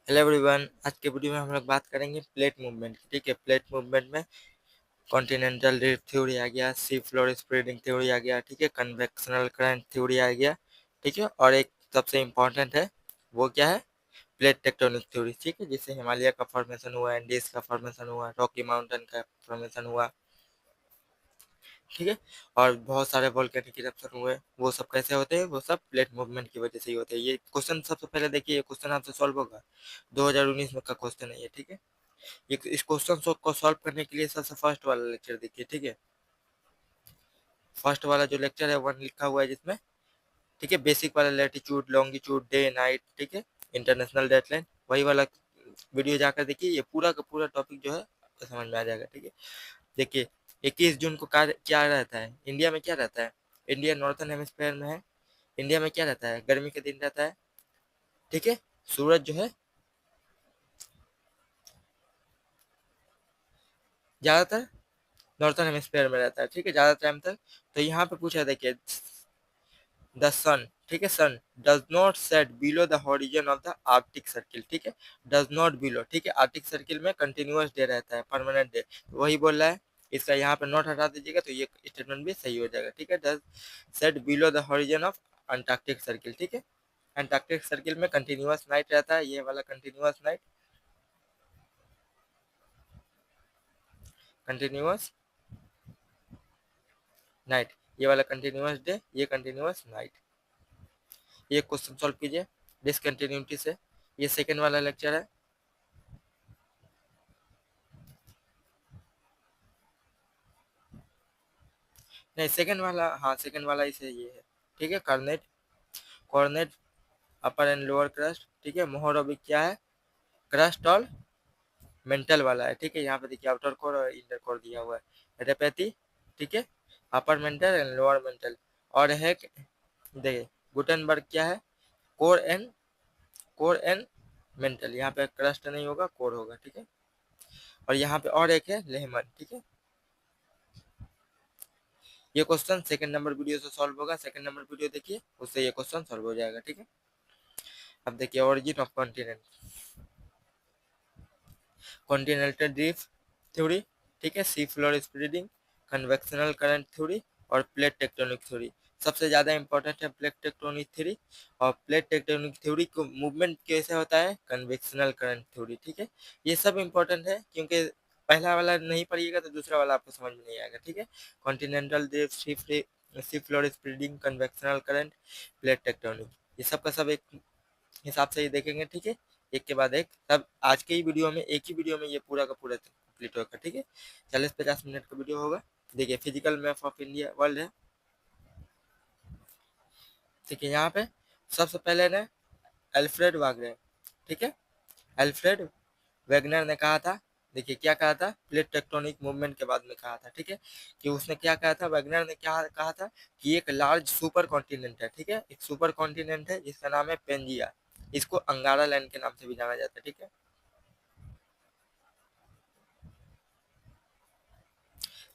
Hello everyone, आज के video में हम लोग बात करेंगे प्लेट मूवमेंट की। ठीक है, प्लेट मूवमेंट में कॉन्टिनेंटल ड्रिफ्ट थ्योरी आ गया, सी फ्लोर स्प्रेडिंग थ्योरी आ गया, ठीक है, कन्वेक्शनल करंट थ्योरी आ गया, ठीक है, और एक सबसे इम्पोर्टेंट है, वो क्या है, प्लेट टेक्टोनिक थ्योरी। ठीक है, जिससे हिमालय का फॉर्मेशन हुआ, एंडीज का फॉर्मेशन हुआ, रॉकी माउंटेन का फॉर्मेशन हुआ, ठीक है, और बहुत सारे वोल्केनिक इरप्शन हुए। वो सब कैसे होते हैं? वो सब प्लेट मूवमेंट की वजह से ही होते हैं। ये क्वेश्चन सबसे पहले देखिए, ये क्वेश्चन आपसे सॉल्व होगा 2019 में का क्वेश्चन है ये। ठीक है, इस क्वेश्चन को सॉल्व करने के लिए सबसे फर्स्ट वाला लेक्चर देखिए। ठीक है, फर्स्ट वाला जो लेक्चर है वन लिखा हुआ है जिसमें, ठीक है, बेसिक वाला लैटिट्यूड लॉन्गिट्यूड डे नाइट, ठीक है, इंटरनेशनल डेडलाइन, वही वाला वीडियो जाकर देखिए। ये पूरा का पूरा टॉपिक जो है आपको समझ में आ जाएगा। ठीक है, देखिए 21 जून को क्या रहता है इंडिया में? क्या रहता है? इंडिया नॉर्थन हेमिस्फेयर में है। इंडिया में क्या रहता है? गर्मी के दिन रहता है। ठीक है, सूरज जो है ज्यादातर नॉर्थन हेमिस्फेयर में रहता है। ठीक है, ज्यादा टाइम तक। तो यहाँ पे पूछा है, देखिए, द सन, ठीक है, sun does not set below the horizon of the Arctic circle. ठीक है, डज नॉट बिलो, ठीक है, आर्टिक सर्किल में कंटिन्यूअस डे रहता है, परमानेंट डे, तो वही बोल रहा है। इसका यहाँ पे नोट हटा दीजिएगा तो ये स्टेटमेंट भी सही हो जाएगा। ठीक है, does set below the horizon of Antarctic circle. ठीक है, अंटार्कटिक सर्किल में कंटिन्यूअस नाइट रहता है, ये वाला कंटिन्यूअस नाइट, कंटिन्यूअस नाइट, ये वाला कंटिन्यूअस डे, ये कंटिन्यूअस नाइट। ये क्वेश्चन सॉल्व कीजिए डिसकंटिन्यूटी से। ये सेकेंड वाला लेक्चर है। नहीं, सेकंड वाला, हाँ सेकंड वाला इसे ये है। ठीक है, Conrad, Conrad upper and lower crust. ठीक है, मोहर अभी क्या है, क्रस्ट और मेंटल वाला है। ठीक है, यहाँ पे देखिए आउटर कोर और इंटर कोर दिया हुआ है, रेपेथी, ठीक है, upper mantle and lower mental, और है देखिए गुटनबर्ग क्या है, कोर एंड मेंटल। यहाँ पे क्रस्ट नहीं होगा, कोर होगा। ठीक है, और यहाँ पे और एक है लेहमन। ठीक है, ये क्वेश्चन सेकंड नंबर वीडियो से सॉल्व होगा, सेकंड नंबर वीडियो देखिए, उससे ये क्वेश्चन सॉल्व हो जाएगा। ठीक है, अब देखिए origin of continent, continental drift theory, ठीक है, sea floor spreading, convectional current theory और प्लेट टेक्टोनिक थ्योरी। सबसे ज़्यादा इंपॉर्टेंट है प्लेट टेक्टोनिक थ्योरी। और प्लेट टेक्टोनिक थ्योरी को मूवमेंट कैसे होता है? Convectional current theory. ठीक है, ये सब इंपॉर्टेंट है क्योंकि पहला वाला नहीं पढ़िएगा तो दूसरा वाला आपको समझ में नहीं आएगा। ठीक है, continental drift, sea floor spreading, convectional current, plate tectonic, ये सब का सब एक हिसाब से ही देखेंगे। ठीक है, एक के बाद एक, तब आज के ही वीडियो में, एक ही वीडियो में ये पूरा का पूरा कंप्लीट होगा। ठीक है, 40-50 मिनट का वीडियो होगा। देखिए physical map of India world है। ठीक है, यहाँ पे सबसे पहले ने अल्फ्रेड वागनर, ठीक है, अल्फ्रेड वैगनर ने कहा था, देखिए क्या कहा था, प्लेट टेक्टोनिक मूवमेंट के बाद में कहा था। ठीक है, कि उसने क्या कहा था, वैगनर ने क्या कहा था कि एक लार्ज सुपर कॉन्टिनेंट है। ठीक है, एक सुपर कॉन्टिनेंट है जिसका नाम है पेंजिया, इसको अंगारा लैंड के नाम से भी जाना जाता है। ठीक है,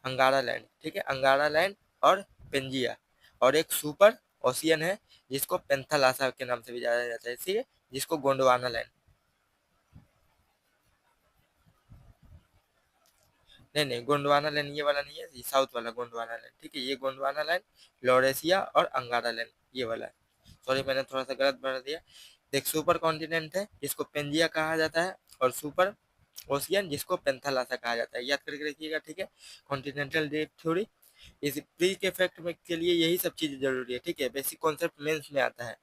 अंगारा लैंड, ठीक है, अंगारा लैंड और पेंजिया, और एक सुपर ओशियन है जिसको पेंथालासा के नाम से भी जाना जाता है, इसी जिसको गोंडवाना लैंड, नहीं नहीं, गोंडवाना लैंड ये वाला नहीं है, ये साउथ वाला गोंडवाना लैंड। ठीक है, ये गोंडवाना लैंड, लॉरेसिया और अंगारा लैंड, ये वाला है। सॉरी, मैंने थोड़ा सा गलत बना दिया। देख, सुपर कॉन्टिनेंट है जिसको पेंजिया कहा जाता है, और सुपर ओशियन जिसको पेंथालासा कहा जाता है, याद करके रखिएगा। ठीक है, कॉन्टिनेंटल ड्रिफ्ट थ्योरी, इस प्री के इफेक्ट में के लिए यही सब चीजें जरूरी है। ठीक है, बेसिक कॉन्सेप्ट मेंस में आता है,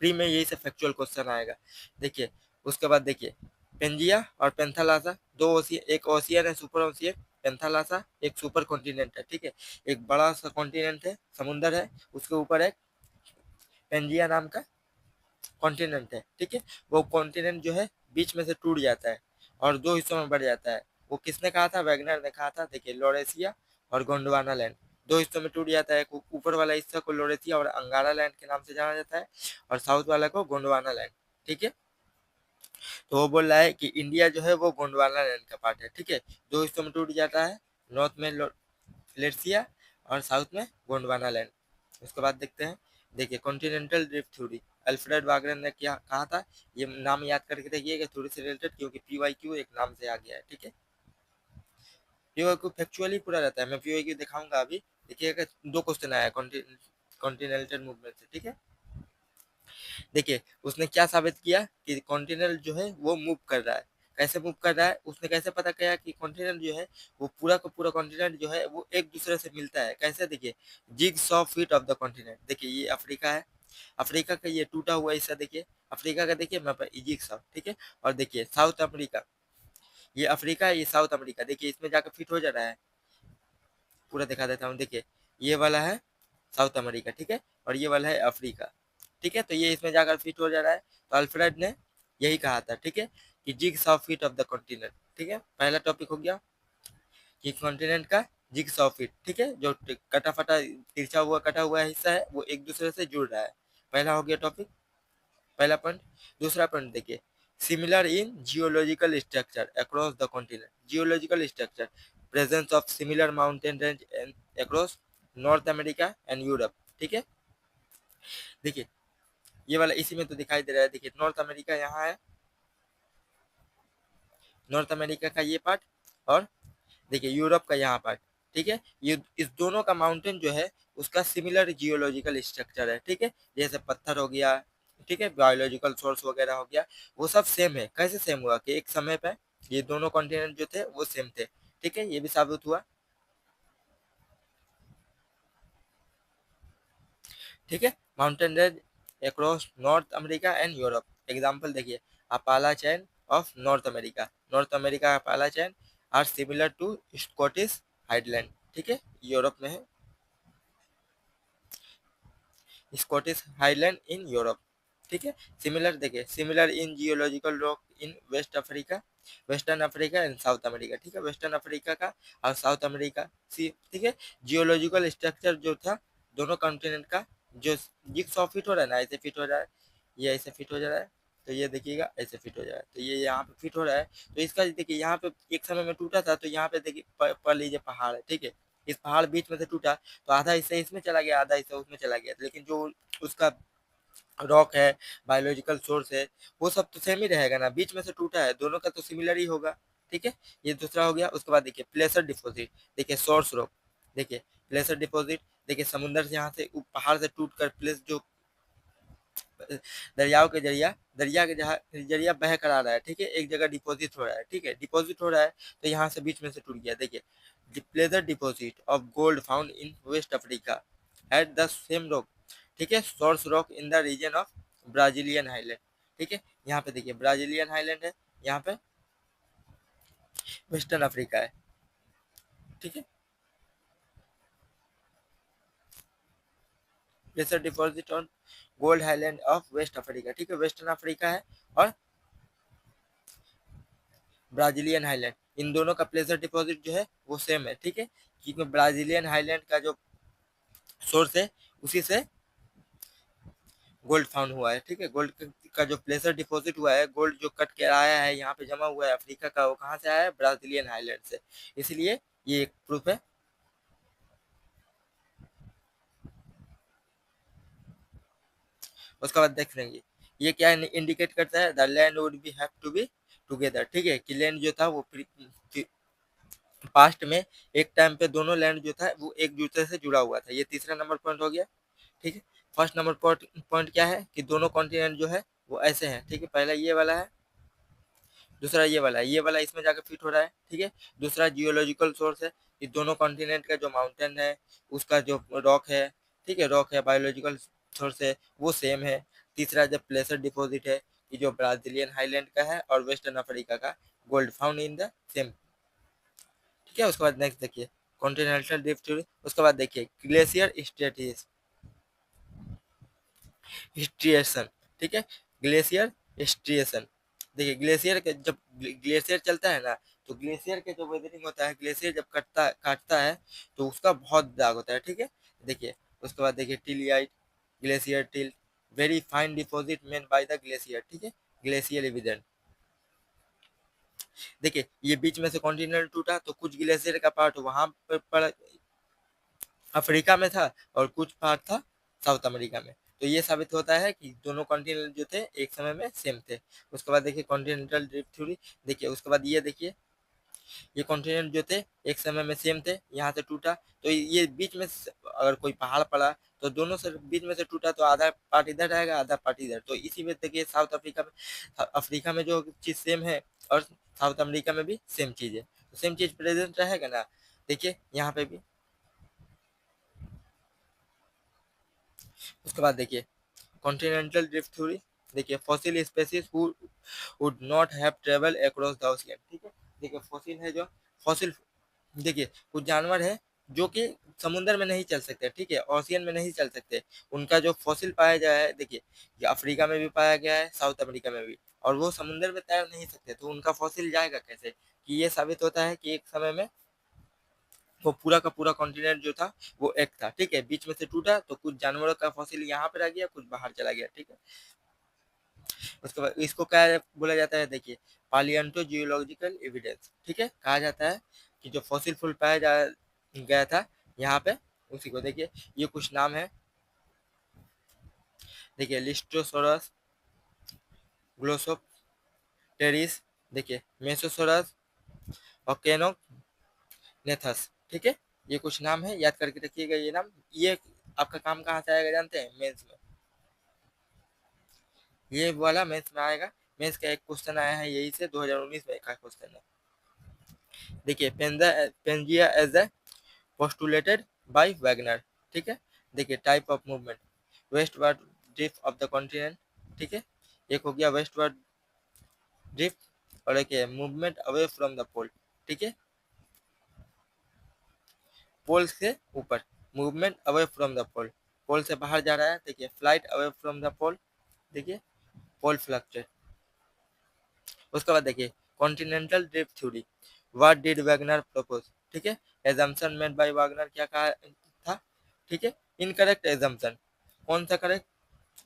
प्री में यही सब फैक्चुअल क्वेश्चन आएगा। देखिए, उसके बाद देखिए पेंजिया और पेंथालासा, दो ओशियन, एक ओशियन है सुपर ओशियन, पेंथालासा एक सुपर कॉन्टिनेंट है। ठीक है, एक बड़ा सा कॉन्टिनेंट है, समुंदर है, उसके ऊपर एक पेंजिया नाम का कॉन्टिनेंट है। ठीक है, वो कॉन्टिनेंट जो है बीच में से टूट जाता है और दो हिस्सों में बढ़ जाता है। वो किसने कहा था? वैगनर ने कहा था। देखिए, लोरेसिया और गोंडवाना लैंड दो हिस्सों में टूट जाता है। ऊपर वाला हिस्सा को लोरेसिया और अंगारा लैंड के नाम से जाना जाता है, और साउथ वाला को गोंडवाना लैंड। ठीक है, तो वो बोल रहा है कि इंडिया जो है वो गोंडवाना लैंड का पार्ट है। ठीक है, दो हिस्सों में टूट जाता है, नॉर्थ में लेट्सिया और साउथ में गोंडवाना लैंड। उसके बाद देखते हैं देखिए continental drift theory, Alfred Wagner ने क्या कहा था, ये नाम याद करके देखिएगा थ्योरी से रिलेटेड, क्योंकि पीवाईक्यू एक नाम से आ गया है, ठीक है। पीवाईक्यू फैक्चुअली पूरा रहता है, मैं पीवाईक्यू दिखाऊंगा अभी। देखिएगा 2 क्वेश्चन आया कॉन्टिनेंटल मूवमेंट से, ठीक है। देखिए उसने क्या साबित किया कि कॉन्टिनेंट जो है वो मूव कर रहा है। कैसे मूव कर रहा है, उसने कैसे पता किया कि कॉन्टिनेंट जो है वो पूरा का पूरा कॉन्टिनेंट जो है वो एक दूसरे से मिलता है। कैसे, देखिए jigsaw feet of the continent, देखिए ये अफ्रीका है, अफ्रीका का ये टूटा हुआ हिस्सा देखिए, अफ्रीका का देखिए मैं जिगसॉ, ठीक है। और देखिए साउथ अफ्रीका, ये अफ्रीका है, ये साउथ अफ्रीका, देखिए इसमें जाकर फिट हो जा रहा है। पूरा दिखा देता हूँ, देखिए ये वाला है साउथ अमेरिका, ठीक है, और ये वाला है अफ्रीका, ठीक है। तो ये इसमें जाकर फिट हो जा रहा है। तो अल्फ्रेड ने यही कहा था, ठीक है, कि jigsaw fit of the continent, ठीक है। पहला टॉपिक हो गया कि कॉन्टिनेंट का जिग्सॉ फिट, ठीक है, जो कटा फटा तिरछा हुआ कटा हुआ हिस्सा है वो एक दूसरे से जुड़ रहा है। पहला हो गया टॉपिक, पहला पॉइंट। दूसरा पॉइंट देखिए, similar in geological structure across the continent, geological structure, presence of similar mountain range across North America and Europe, ठीक है। देखिए ये वाला इसी में तो दिखाई दे रहा है, देखिए नॉर्थ अमेरिका यहाँ है, नॉर्थ अमेरिका का ये पार्ट, और देखिए यूरोप का यहाँ पार्ट, ठीक है। ये इस दोनों का माउंटेन जो है उसका सिमिलर जियोलॉजिकल स्ट्रक्चर है, ठीक है। जैसे पत्थर हो गया, ठीक है, बायोलॉजिकल सोर्स वगैरह हो गया, वो सब सेम है। कैसे सेम हुआ कि एक समय पे ये दोनों कॉन्टिनेंट जो थे वो सेम थे, ठीक है, ये भी साबित हुआ, ठीक है। Mountain range across North America and Europe, example देखिए, Appalachian of North America, North America का Appalachian are similar to Scottish highland, ठीक है, यूरोप में है, स्कॉटिश हाईलैंड इन यूरोप, ठीक है। सिमिलर देखिए, similar in geological rock in West Africa, western Africa and South America, ठीक है, वेस्टर्न अफ्रीका का और साउथ अमेरिका सी, ठीक है। जियोलॉजिकल स्ट्रक्चर जो था दोनों कॉन्टिनेंट का, जो जिक्सॉ फिट हो रहा है ना, ऐसे फिट हो रहा है, ये ऐसे फिट हो जा रहा है, तो ये देखिएगा ऐसे फिट हो जा रहा है, तो ये यहाँ पे फिट हो रहा है। तो इसका देखिए यहाँ पे एक समय में टूटा था, तो यहाँ पे देखिए पढ़ लीजिए पहाड़ है, ठीक है, इस पहाड़ बीच में से टूटा, तो आधा हिस्सा इसमें चला गया, आधा हिस्सा उसमें चला गया, लेकिन जो उसका रॉक है, बायोलॉजिकल सोर्स है, वो सब तो सेम ही रहेगा ना, बीच में से टूटा है, दोनों का तो सिमिलर ही होगा, ठीक है। ये दूसरा हो गया। उसके बाद देखिए प्लेसर डिपॉजिट, देखिए सोर्स रॉक, देखिए प्लेसर डिपॉजिट, देखिए समुद्र से यहाँ से पहाड़ से टूट कर प्लेस जो दरियाओं के जरिया, दरिया के जहाँ जरिया बह कर आ रहा है, ठीक है, एक जगह डिपॉजिट हो रहा है, ठीक है, डिपॉजिट हो रहा है, तो यहाँ से बीच में से टूट गया। देखिए placer deposit of gold found in West Africa at the same rock, ठीक है, source rock in the region of Brazilian highland, ठीक है। यहाँ पे देखिए ब्राजीलियन हाईलैंड है, यहाँ पे वेस्टर्न अफ्रीका है, ठीक है। Placer deposit on gold highland of West Africa, ठीक है, वेस्टर्न अफ्रीका है, और ब्राजीलियन हाईलैंड, इन दोनों का प्लेसर डिपॉजिट जो है वो सेम है, ठीक है, क्योंकि ब्राजीलियन हाईलैंड का जो सोर्स है उसी से गोल्ड फाउंड हुआ है, ठीक है। गोल्ड का जो प्लेसर डिपॉजिट हुआ है, गोल्ड जो कट के आया है यहाँ पे जमा हुआ है अफ्रीका का, वो कहाँ से आया है, ब्राजीलियन हाईलैंड से, इसलिए ये एक प्रूफ है। उसके बाद देख लेंगे ये क्या इंडिकेट करता है, the land would be have to be together, ठीक है, कि लैंड जो था वो पास्ट में एक टाइम पे दोनों लैंड जो था वो एक दूसरे से जुड़ा हुआ था। ये तीसरा नंबर पॉइंट हो गया, ठीक है। फर्स्ट नंबर पॉइंट पॉइंट क्या है कि दोनों कॉन्टिनेंट जो है वो ऐसे हैं, ठीक है, पहला ये वाला है, दूसरा ये वाला है, ये वाला इसमें जाकर फिट हो रहा है, ठीक है। दूसरा जियोलॉजिकल सोर्स है, ये दोनों कॉन्टिनेंट का जो माउंटेन है उसका जो रॉक है, ठीक है, रॉक है, बायोलॉजिकल सोर्स है, वो सेम है। तीसरा जब प्लेसर डिपॉजिट है, ये जो ब्राजीलियन हाईलैंड का है और वेस्टर्न अफ्रीका का, gold found in the same, ठीक है। उसके बाद नेक्स्ट देखिए कॉन्टिनेंटल ड्रिफ्ट थ्योरी। उसके बाद देखिए ग्लेशियर स्टेटिस हिस्ट्रिएशन, ठीक है, ग्लेशियर हिस्ट्रिएशन, देखिए ग्लेशियर के जब ग्लेशियर चलता है ना, तो ग्लेशियर के जो वेदरिंग होता है, ग्लेशियर जब कटता काटता है तो उसका बहुत दाग होता है, ठीक है। देखिए उसके बाद देखिए tillite glacier till, very fine deposit made by the glacier, ठीक है, ग्लेशियर एविडेंट। देखिए ये बीच में से कॉन्टिनेंट टूटा, तो कुछ ग्लेशियर का पार्ट वहां पर अफ्रीका में था और कुछ पार्ट था साउथ अमेरिका में, तो ये साबित होता है कि दोनों कॉन्टिनेंट जो थे एक समय में सेम थे। उसके बाद देखिए कॉन्टिनेंटल ड्रिफ्ट थ्योरी, देखिए उसके बाद ये देखिए ये कॉन्टिनेंट जो थे एक समय में सेम थे, यहाँ से टूटा तो ये बीच में अगर कोई पहाड़ पड़ा तो दोनों से बीच में से टूटा तो आधा पार्ट इधर रहेगा आधा पार्ट इधर। तो इसी में देखिए साउथ अफ्रीका में जो चीज़ सेम है और साउथ अमेरिका में भी सेम चीज़ है, तो सेम चीज़ प्रेजेंट रहेगा ना। देखिए यहाँ पे भी। उसके बाद देखिए कॉन्टिनेंटल ड्रिफ्ट थ्योरी, देखिए fossil species who would not have travel across the ocean. ठीक है, देखिए फॉसिल है जो फॉसिल, देखिए कुछ जानवर है जो कि समुद्र में नहीं चल सकते, ठीक है, ओशियन में नहीं चल सकते। उनका जो फॉसिल पाया गया है, देखिए ये अफ्रीका में भी पाया गया है साउथ अमेरिका में भी, और वो समुद्र में तैर नहीं सकते, तो उनका फॉसिल जाएगा कैसे? कि ये साबित होता है कि एक समय में वो पूरा का पूरा कॉन्टिनेंट जो था वो एक था, ठीक है, बीच में से टूटा तो कुछ जानवरों का फॉसिल यहाँ पे रह गया, कुछ बाहर चला गया, ठीक है। उसके बाद इसको क्या बोला जाता है, देखिए पालियंटो जियोलॉजिकल एविडेंस, ठीक है, कहा जाता है कि जो फॉसिल फूल पाया जा गया था यहाँ पे, उसी को देखिए ये कुछ नाम है, देखिए लिस्टोसोरस, ग्लोसोप्टेरिस, देखिए मेसोसोरस और केनोनेथस, ठीक है, ये कुछ नाम है, याद करके रखिएगा ये नाम। ये आपका काम कहाँ से आएगा जानते हैं? मेंस में, ये वाला मेंस में आएगा। मेंस का एक क्वेश्चन आया है यही से, 2019 में का क्वेश्चन है। देखिए Pangaea as a postulated by Wegener, ठीक है। देखिए type of movement, westward drift of the continent, ठीक है, एक हो गया वेस्टवर्ड ड्रिफ्ट और एक है मूवमेंट अवे फ्रॉम द पोल, ठीक है, पोल से ऊपर, मूवमेंट अवे फ्रॉम द पोल, पोल से बाहर जा रहा है, देखिए फ्लाइट अवे फ्रॉम द पोल, देखिए पोल फ्लक्चुएट। उसके बाद देखिए continental drift theory, what did Wagner propose, ठीक है, एजम्पशन मेड बाय वैगनर क्या कहा था, ठीक है, इनकरेक्ट एजम्पशन, कौन सा करेक्ट?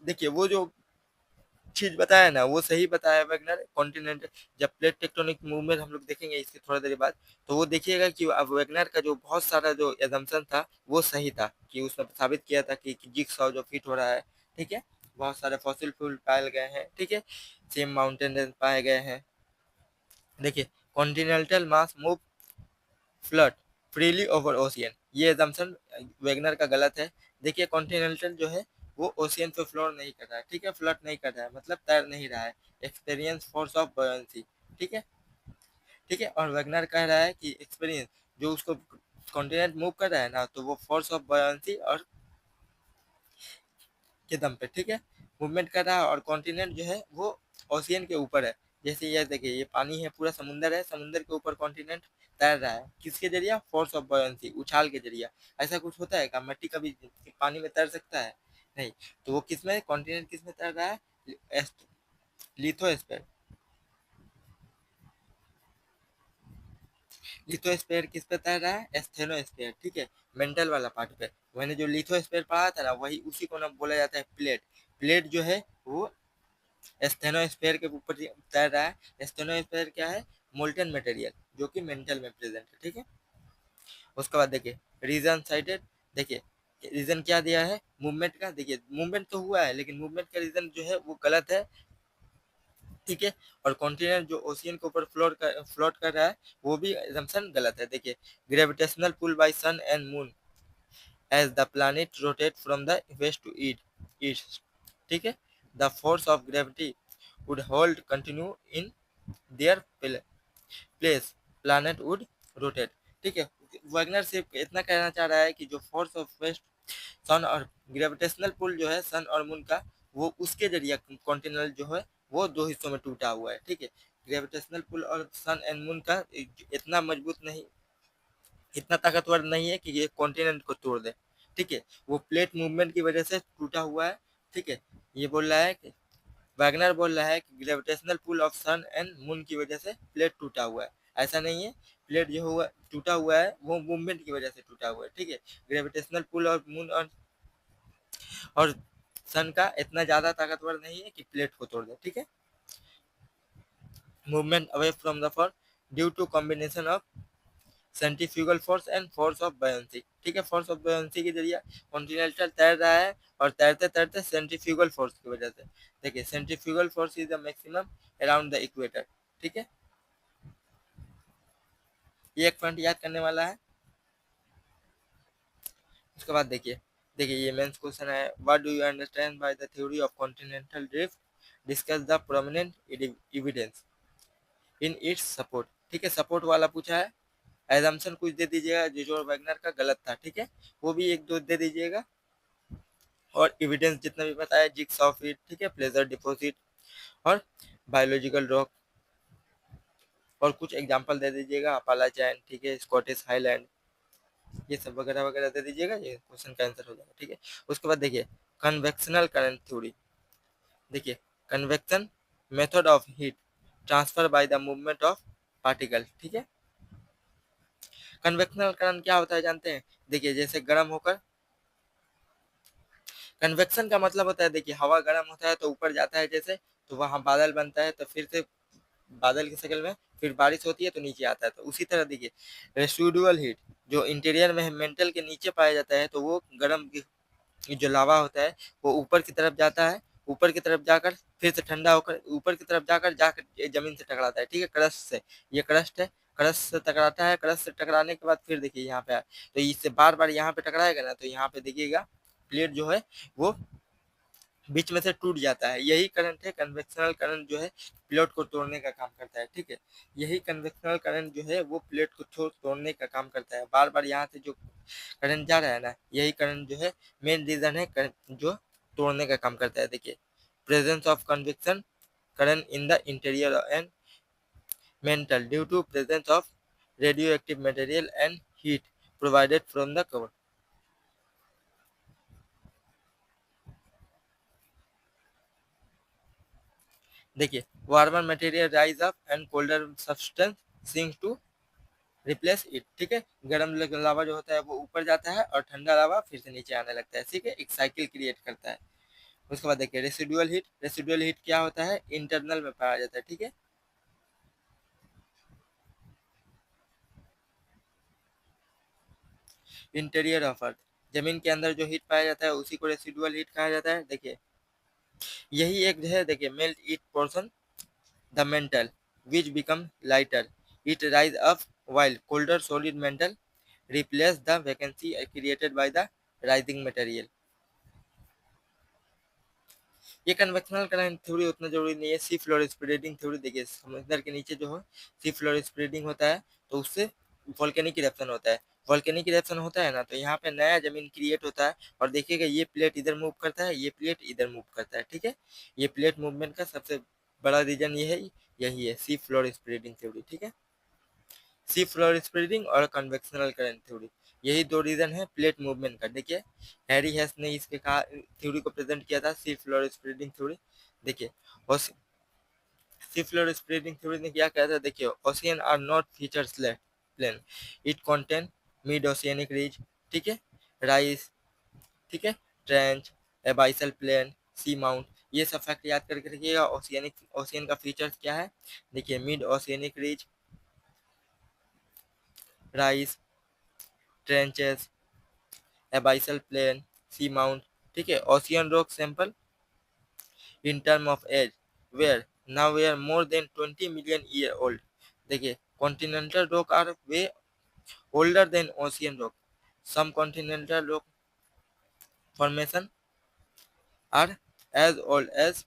देखिए वो जो चीज बताया ना वो सही बताया वैगनर, कॉन्टिनेंट जब प्लेट टेक्टोनिक मूवमेंट हम लोग देखेंगे इसके थोड़ा देर बाद, तो वो देखिएगा कि अब वैगनर का जो बहुत सारा जो एजम्पशन था वो सही था, कि उसने साबित किया था कि जिगसॉ जो फिट हो रहा है, ठीक है, बहुत सारे फॉसिल फ्यूल पाए गए हैं, ठीक है, सेम माउंटेन रेंज पाए गए हैं। देखिए continental mass move flood freely over ocean, ये एजम्पशन वैगनर का गलत है। देखिए कॉन्टिनेंटल जो है वो ओशियन पे फ्लोर नहीं कर रहा है, ठीक है, फ्लड नहीं कर रहा है, मतलब तैर नहीं रहा है, एक्सपीरियंस फोर्स ऑफ बॉयंसी, ठीक है, ठीक है, और वैगनर कह रहा है कि एक्सपीरियंस जो उसको कॉन्टिनेंट मूव कर रहा है ना, तो वो फोर्स ऑफ बॉयंसी और के दम पे, ठीक है, मूवमेंट कर रहा है, और कॉन्टिनेंट जो है वो ओशियन के ऊपर है। जैसे ये देखिए ये पानी है, पूरा समुंदर है, समुंदर के ऊपर कॉन्टिनेंट तैर रहा है, किसके जरिए? फोर्स ऑफ बॉयंसी, उछाल के जरिए। ऐसा कुछ होता है क्या? मिट्टी कभी पानी में तैर सकता है? नहीं। तो वो किस में कॉन्टिनेंट किस में तैर रहा है? लिथोस्फीयर, लिथोस्फीयर किस पे तैर रहा है? एस्थेनोस्फीयर, ठीक है, मेंटल वाला पार्ट पे। मैंने जो लिथोस्फीयर पढ़ा था ना, वही उसी को ना बोला जाता है प्लेट। प्लेट जो है वो एस्थेनोस्फीयर के ऊपर तैर रहा है। एस्थेनोस्फीयर क्या है? मोल्टन मटेरियल जो कि मेंटल में प्रेजेंट है, ठीक है। उसके बाद देखिए रीजन साइडेड, देखिए रीजन क्या दिया है मूवमेंट का, देखिए मूवमेंट तो हुआ है लेकिन मूवमेंट का रीजन जो है वो गलत है, ठीक है, और कॉन्टिनेंट जो ओशियन के ऊपर फ्लोट कर रहा है वो भी assumption गलत है। देखिए gravitational pull by sun and moon as the planet rotate from the west to east, ठीक है, the force of gravity would hold continue in their place, planet would rotate, ठीक है। वैगनर सिर्फ इतना कहना चाह रहा है कि जो फोर्स ऑफ वेस्ट सन और ग्रेविटेशनल पुल जो है सन और मून का, वो उसके जरिए कॉन्टिनेंट जो है वो दो हिस्सों में टूटा हुआ है, ठीक है। ग्रेविटेशनल पुल और सन एंड मून का इतना मजबूत नहीं, इतना ताकतवर नहीं है कि ये कॉन्टिनेंट को तोड़ दे, ठीक है, वो प्लेट मूवमेंट की वजह से टूटा हुआ है, ठीक है। ये बोल रहा है कि वैगनर बोल रहा है कि gravitational pull of sun and moon की वजह से प्लेट टूटा हुआ है। ऐसा नहीं है, प्लेट जो हुआ टूटा हुआ है वो मूवमेंट की वजह से टूटा हुआ है, ठीक है। ग्रेविटेशनल पुल और मून और सन का इतना ज्यादा ताकतवर नहीं है कि प्लेट को तोड़ दे, ठीक है। Movement away from the for due to combination of centrifugal force and force of buoyancy, ठीक है। फोर्स ऑफ बायोन्सी के जरिए कॉन्टिनेंटल तैर रहा है और तैरते तैरते सेंट्रीफ्यूगल फोर्स की वजह से, देखिए centrifugal force is the maximum around the equator, ठीक है। ये एक पॉइंट याद करने वाला है। उसके बाद देखिए देखिए ये मेंस क्वेश्चन है, what do you understand by the theory of continental drift, discuss the prominent evidence in its support, ठीक है। सपोर्ट वाला पूछा है, एजम्पशन कुछ दे दीजिएगा जो वैगनर का गलत था, ठीक है, वो भी एक दो दे दीजिएगा, और एविडेंस जितना भी बताया, जिक्स ऑफ इट, ठीक है, प्लेजर डिपॉजिट और बायोलॉजिकल रॉक, और कुछ एग्जांपल दे दीजिएगा, अपालाचाइन, ठीक है, स्कॉटिश हाईलैंड, ये सब वगैरह वगैरह दे दीजिएगा, ये क्वेश्चन का आंसर हो जाएगा, ठीक है। उसके बाद देखिए कन्वेक्शनल करंट थ्योरी, देखिए convection method of heat transfer by the movement of particle, ठीक है। कन्वेक्शनल करंट क्या होता है जानते हैं, देखिए जैसे गर्म होकर, कन्वेक्शन का मतलब होता है, देखिए हवा गर्म होता है तो ऊपर जाता है जैसे, तो वहां बादल बनता है, तो फिर से बादल की शक्ल में फिर बारिश होती है तो नीचे आता है, तो उसी तरह देखिए रेसिडुअल हीट जो इंटीरियर में मेंटल के नीचे पाया जाता है, तो वो गर्म जो लावा होता है वो ऊपर की तरफ जाता है, ऊपर की तरफ जाकर फिर से ठंडा होकर ऊपर की तरफ जाकर जाकर जमीन से टकराता है, ठीक है, क्रस्ट से, ये क्रस्ट है, क्रस्ट से टकराता है, क्रस्ट से टकराने के बाद फिर देखिए यहाँ पे आए, तो इससे बार बार यहाँ पे टकराएगा ना, तो यहाँ पे देखिएगा प्लेट जो है वो बीच में से टूट जाता है, यही करंट है, कन्वेक्शनल करंट जो है प्लेट को तोड़ने का काम करता है, ठीक है। यही कन्वेक्शनल करंट जो है वो प्लेट को तोड़ने का काम करता है, बार बार यहाँ से जो करंट जा रहा है ना, यही करंट जो है मेन रीजन है जो तोड़ने का काम करता है। देखिए presence of convection current in the interior and mantle due to presence of radioactive material and heat provided from the cover, देखिए warmer material rise up and colder substance sink to replace it, ठीक है, गर्म लावा जो होता है वो ऊपर जाता है और ठंडा लावा फिर से नीचे आने लगता है, ठीक है, एक साइकिल क्रिएट करता है। उसके बाद देखिए रेसिडुअल हीट, रेसिडुअल हीट क्या होता है, इंटरनल में पाया जाता है, ठीक है, इंटीरियर ऑफ अर्थ, जमीन के अंदर जो हीट पाया जाता है उसी को रेसिडुअल हीट कहा जाता है। देखिए यही एक जो है, देखिए melt it portion the mental which become lighter, it rise up while colder solid metal replace the vacancy created by the rising material। ये कन्वेक्शनल करंट थ्योरी उतना जरूरी नहीं है, सी फ्लोर स्प्रेडिंग थ्योरी, देखिए समुद्र के नीचे जो है सी फ्लोर स्प्रेडिंग होता है, तो उससे वोल्केनिक इरप्शन होता है, वोल्केनिक इरप्शन होता है ना, तो यहाँ पे नया जमीन क्रिएट होता है, और देखिएगा ये प्लेट इधर मूव करता है, ये प्लेट इधर मूव करता है, ठीक है, ये प्लेट मूवमेंट का सबसे बड़ा रीजन ये है, यही है सी फ्लोर स्प्रेडिंग थ्योरी, ठीक है। सी फ्लोर स्प्रेडिंग और कन्वेक्शनल करंट थ्योरी, यही दो रीजन है प्लेट मूवमेंट का। देखिए हैरी हेस ने इसके कहा थ्योरी को प्रेजेंट किया था, सी फ्लोर स्प्रेडिंग थ्योरी। देखिए और सी फ्लोर स्प्रेडिंग थ्योरी ने क्या कहा था, देखिए ocean are not features plain, it contain mid oceanic ridge, ठीक है, राइस, ठीक है, ट्रेंच, एबाइसल प्लेन, सी माउंट, ये सब फैक्ट याद करके रखिएगा। ओशियन का फीचर्स क्या है, देखिए mid oceanic ridge, rise, trenches, abyssal plain, सी माउंट, ठीक है, ocean rock sample in term of age were now they are more than 20 million year old, देखिए continental rock are way older than ocean rock, some continental rock formation are age old age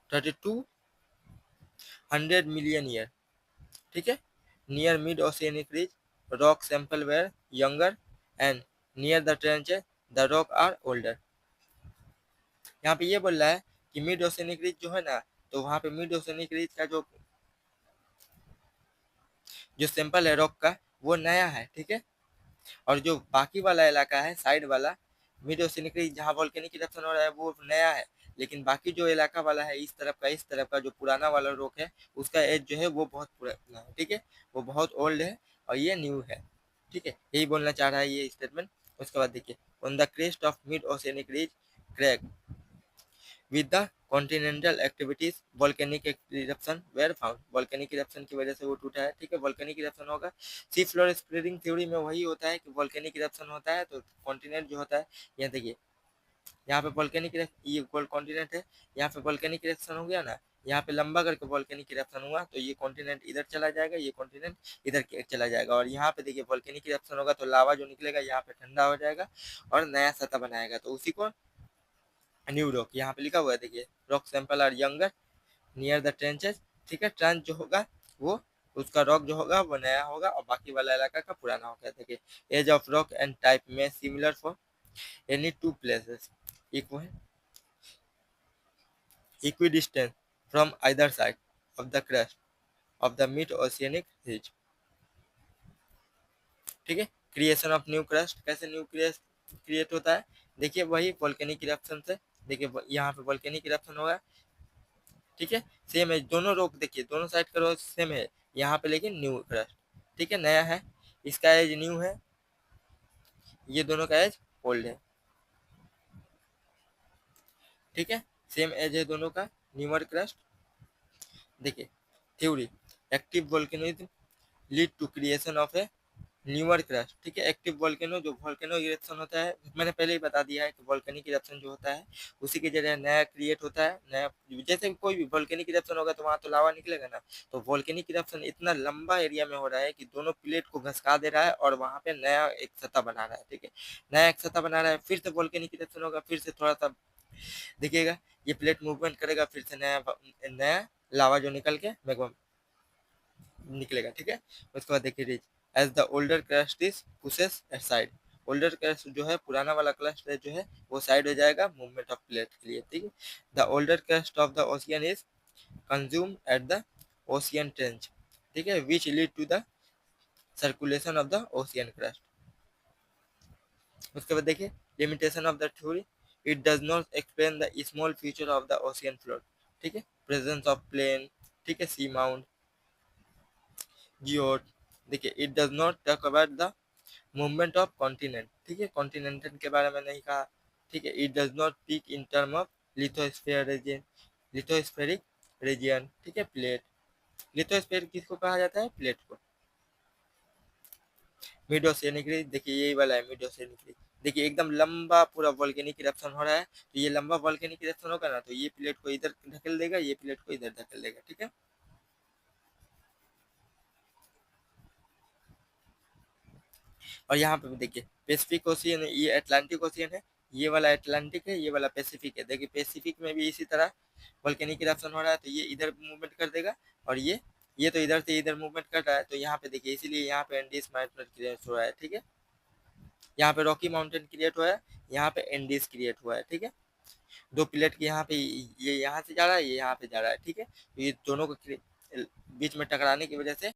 3200 million year, ठीक है, near mid oceanic ridge rock sample were younger and near the trenches the rock are older. यहाँ पे ये बोल रहा है कि mid oceanic ridge जो है ना, तो वहाँ पे मिड ओशियनिक रिज का जो जो सैंपल है रॉक का वो नया है, ठीक है, और जो बाकी वाला इलाका है साइड वाला मिड ओशियनिक रिज जहाँ वोल्केनिक इरप्शन हो रहा है वो नया है, लेकिन बाकी जो इलाका वाला है इस तरफ का जो पुराना वाला रॉक है उसका एज जो है वो बहुत पुराना है, ठीक है, वो बहुत ओल्ड है और ये न्यू है, ठीक है, यही बोलना चाह रहा है ये स्टेटमेंट। उसके बाद देखिए on the crest of mid oceanic ridge crack with the continental activities volcanic eruption were found, volcanic eruption की वजह से वो टूटा है, ठीक है। वोल्केनिक इरप्शन होगा, सी फ्लोर स्प्रेडिंग थ्योरी में वही होता है कि वोल्केनिक इरप्शन होता है तो कॉन्टिनेंट जो होता है, यहाँ देखिए यहाँ पे वोल्केनिक ये कॉन्टिनेंट है, यहाँ पे वोल्केनिक इरप्शन हो गया ना, यहाँ पे लंबा करके वोल्केनिक इरप्शन हुआ तो ये कॉन्टिनेंट इधर चला जाएगा, ये कॉन्टिनेंट इधर चला जाएगा, और यहाँ पे देखिए वोल्केनिक इरप्शन होगा तो लावा जो निकलेगा यहाँ पे ठंडा हो जाएगा और नया सतह बनाएगा, तो उसी को न्यू रॉक यहाँ पे लिखा हुआ है, देखिए rock sample are younger near the trenches, ठीक है। ट्रेंच जो होगा वो उसका रॉक जो होगा वो नया होगा और बाकी वाला इलाका का पुराना होगा। देखिए age of rock and type में similar for any two places equidistant from either side of the crust of the mid-oceanic ridge, ठीक है। क्रिएशन ऑफ न्यू क्रस्ट, कैसे न्यू क्रस्ट क्रिएट होता है, देखिए वही वोल्केनिक इरप्शन से, देखिए यहाँ पे वोल्केनिक इरप्शन होगा, ठीक है। सेम है दोनों रोक, देखिए दोनों साइड का रोक सेम है यहाँ पे, लेकिन न्यू क्रस्ट, ठीक है, नया है, इसका एज न्यू है, ये दोनों का एज ओल्ड है, ठीक है। सेम एज है दोनों का, न्यूअर क्रस्ट। देखिए theory, active volcanism lead to creation of a newer crust, ठीक है। एक्टिव वोल्केनो, जो वोल्केनो इरेप्शन होता है, मैंने पहले ही बता दिया है कि वोल्केनिक इरेप्शन जो होता है उसी के जरिए नया क्रिएट होता है, नया, जैसे कोई भी वोल्केनिक इरेप्शन होगा तो वहाँ तो लावा निकलेगा ना, तो वोल्केनिक इरेप्शन इतना लंबा एरिया में हो रहा है कि दोनों प्लेट को घसका दे रहा है और वहाँ पे नया एक सतह बना रहा है, ठीक है। नया एक सतह बना रहा है, फिर से वोल्केनिक इरेप्शन होगा, फिर से थोड़ा सा दिखेगा, ये प्लेट मूवमेंट करेगा, फिर से नया नया लावा जो निकल के मैग्मा निकलेगा, ठीक है। उसके बाद देखिए ridge as the older crust is pushes side, older crust जो है पुराना वाला क्रस्ट जो है वो साइड हो जाएगा मूवमेंट ऑफ प्लेट के लिए, ठीक है। The older crust of the ocean is consume at the ocean trench, ठीक है, which lead to the circulation of the ocean crust. उसके बाद देखिए limitation of the theory, it does not explain the small feature of the ocean floor, ठीक है, presence of plane, ठीक है, सी mount जियोट, देखिए it does not talk about the movement of continent, ठीक है, कॉन्टिनेंटल के बारे में नहीं कहा, ठीक है। It does not speak in term of lithosphere region, lithospheric region, ठीक है, प्लेट, लिथोस्फीयर किसको कहा जाता है, प्लेट को। मिड ओशियनिक रीज, देखिए यही वाला है मिड ओशियनिक रीज, देखिए एकदम लंबा पूरा वोल्केनिक इरप्शन हो रहा है, तो ये लंबा वोल्केनिक इरप्शन होगा ना तो ये प्लेट को इधर धकेल देगा, ये प्लेट को इधर धकेल देगा, ठीक है। और यहाँ पे देखिए पैसिफिक ओशियन, ये अटलांटिक ओशियन है, ये वाला अटलांटिक है, ये वाला पैसिफिक है, देखिए पैसिफिक में भी इसी तरह वोल्केनिक इरप्शन हो रहा है तो ये इधर मूवमेंट कर देगा, और ये तो इधर से इधर मूवमेंट कर रहा है, तो यहाँ पे देखिए इसीलिए यहाँ पे एंडीज माउंटेन क्रिएट हो रहा है, ठीक है। यहाँ पे रॉकी माउंटेन क्रिएट हुआ है, यहाँ पे एंडीज क्रिएट हुआ है, ठीक है। दो प्लेट के यहाँ पे ये यहाँ से जा रहा है, ये यहाँ पे जा रहा है, ठीक है, तो ये दोनों को बीच में टकराने की वजह से